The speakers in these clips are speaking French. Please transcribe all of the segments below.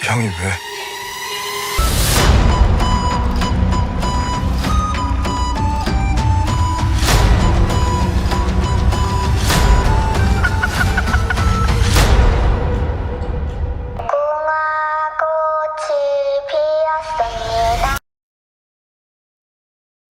형이 왜?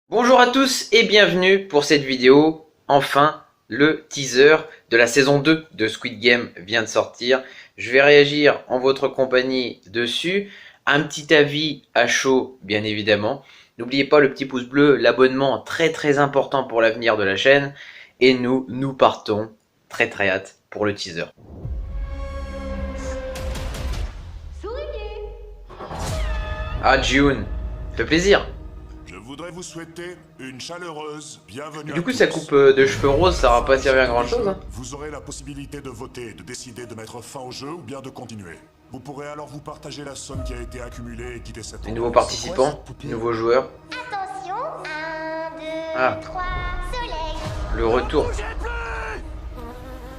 Bonjour à tous et bienvenue pour cette vidéo. Enfin, le teaser de la saison 2 de Squid Game vient de sortir. Je vais réagir en votre compagnie dessus. Un petit avis à chaud, bien évidemment. N'oubliez pas le petit pouce bleu, l'abonnement très important pour l'avenir de la chaîne. Et nous partons très hâte pour le teaser. Ah, June, ça fait plaisir. Je voudrais vous souhaiter une chaleureuse bienvenue. Du coup, sa coupe de cheveux roses, ça va pas servir à grand chose. Hein. Vous aurez la possibilité de voter, de décider de mettre fin au jeu ou bien de continuer. Vous pourrez alors vous partager la somme qui a été accumulée et quitter cette. Les nouveaux participants, nouveaux joueurs. Attention, 1, 2, Ah. 3, soleil. Le retour.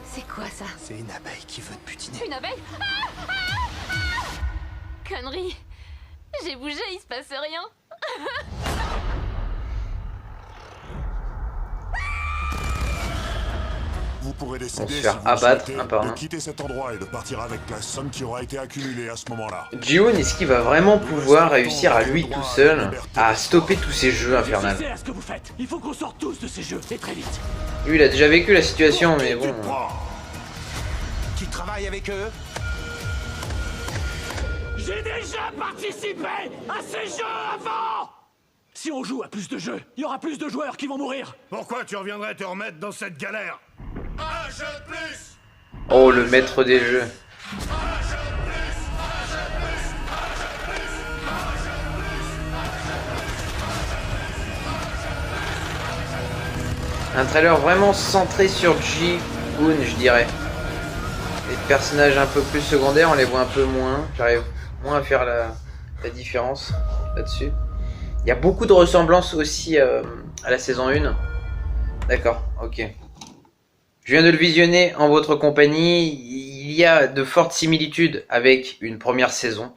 C'est quoi ça? C'est une abeille qui veut te butiner. Une abeille? Connerie. J'ai bougé, il se passe rien. Vous pourrez On décider se si faire vous abattre souhaitez un par un. de quitter cet endroit et de partir avec la somme qui aura été accumulée à ce moment-là. Jihoon, est-ce qu'il va vraiment pouvoir réussir à lui tout seul à stopper tous ces jeux infernaux? C'est ce que vous faites. Il faut qu'on sorte tous de ces jeux et très vite. Lui, il a déjà vécu la situation, mais bon. Qui travaille avec eux? J'ai déjà participé à ces jeux avant. Si on joue à plus de jeux, il y aura plus de joueurs qui vont mourir. Pourquoi tu reviendrais te remettre dans cette galère? Un jeu de plus! Oh, le maître des jeux. Un trailer vraiment centré sur Jihoon, je dirais. Les personnages un peu plus secondaires, on les voit un peu moins. J'arrive moins à faire la différence là-dessus. Il y a beaucoup de ressemblances aussi à la saison 1. D'accord, ok. Je viens de le visionner en votre compagnie. Il y a de fortes similitudes avec une première saison.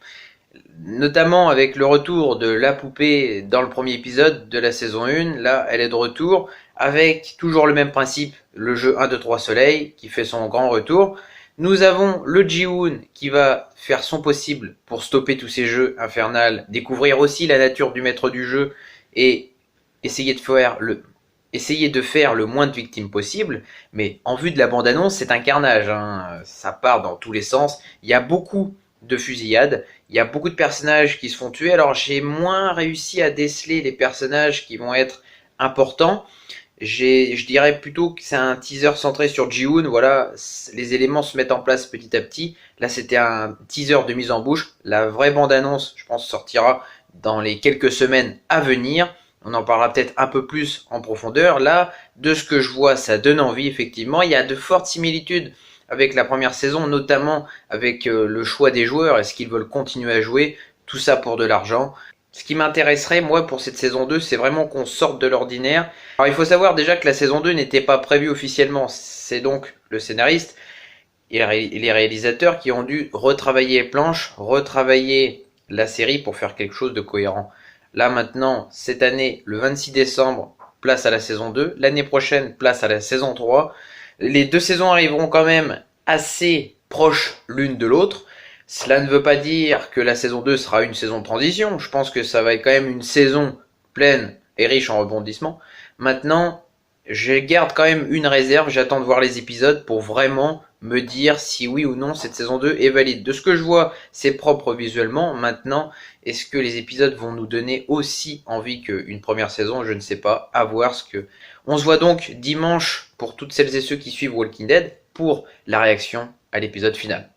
Notamment avec le retour de la poupée dans le premier épisode de la saison 1. Là, elle est de retour avec toujours le même principe, le jeu 1, 2, 3 soleil qui fait son grand retour. Nous avons le Jihoon qui va faire son possible pour stopper tous ces jeux infernaux, découvrir aussi la nature du maître du jeu et essayer de faire le moins de victimes possible. Mais en vue de la bande-annonce, c'est un carnage, hein. Ça part dans tous les sens. Il y a beaucoup de fusillades, il y a beaucoup de personnages qui se font tuer. Alors j'ai moins réussi à déceler les personnages qui vont être importants. Je dirais plutôt que c'est un teaser centré sur Jihoon. Voilà, les éléments se mettent en place petit à petit. Là, c'était un teaser de mise en bouche. La vraie bande-annonce, je pense, sortira dans les quelques semaines à venir. On en parlera peut-être un peu plus en profondeur. Là, de ce que je vois, ça donne envie, effectivement. Il y a de fortes similitudes avec la première saison, notamment avec le choix des joueurs. Est-ce qu'ils veulent continuer à jouer? Tout ça pour de l'argent. Ce qui m'intéresserait, moi, pour cette saison 2, c'est vraiment qu'on sorte de l'ordinaire. Alors, il faut savoir déjà que la saison 2 n'était pas prévue officiellement. C'est donc le scénariste et les réalisateurs qui ont dû retravailler les planches, retravailler la série pour faire quelque chose de cohérent. Là, maintenant, cette année, le 26 décembre, place à la saison 2. L'année prochaine, place à la saison 3. Les deux saisons arriveront quand même assez proches l'une de l'autre. Cela ne veut pas dire que la saison 2 sera une saison de transition. Je pense que ça va être quand même une saison pleine et riche en rebondissements. Maintenant, je garde quand même une réserve. J'attends de voir les épisodes pour vraiment me dire si oui ou non cette saison 2 est valide. De ce que je vois, c'est propre visuellement. Maintenant, est-ce que les épisodes vont nous donner aussi envie qu'une première saison? Je ne sais pas. À voir ce que... On se voit donc dimanche pour toutes celles et ceux qui suivent Walking Dead pour la réaction à l'épisode final.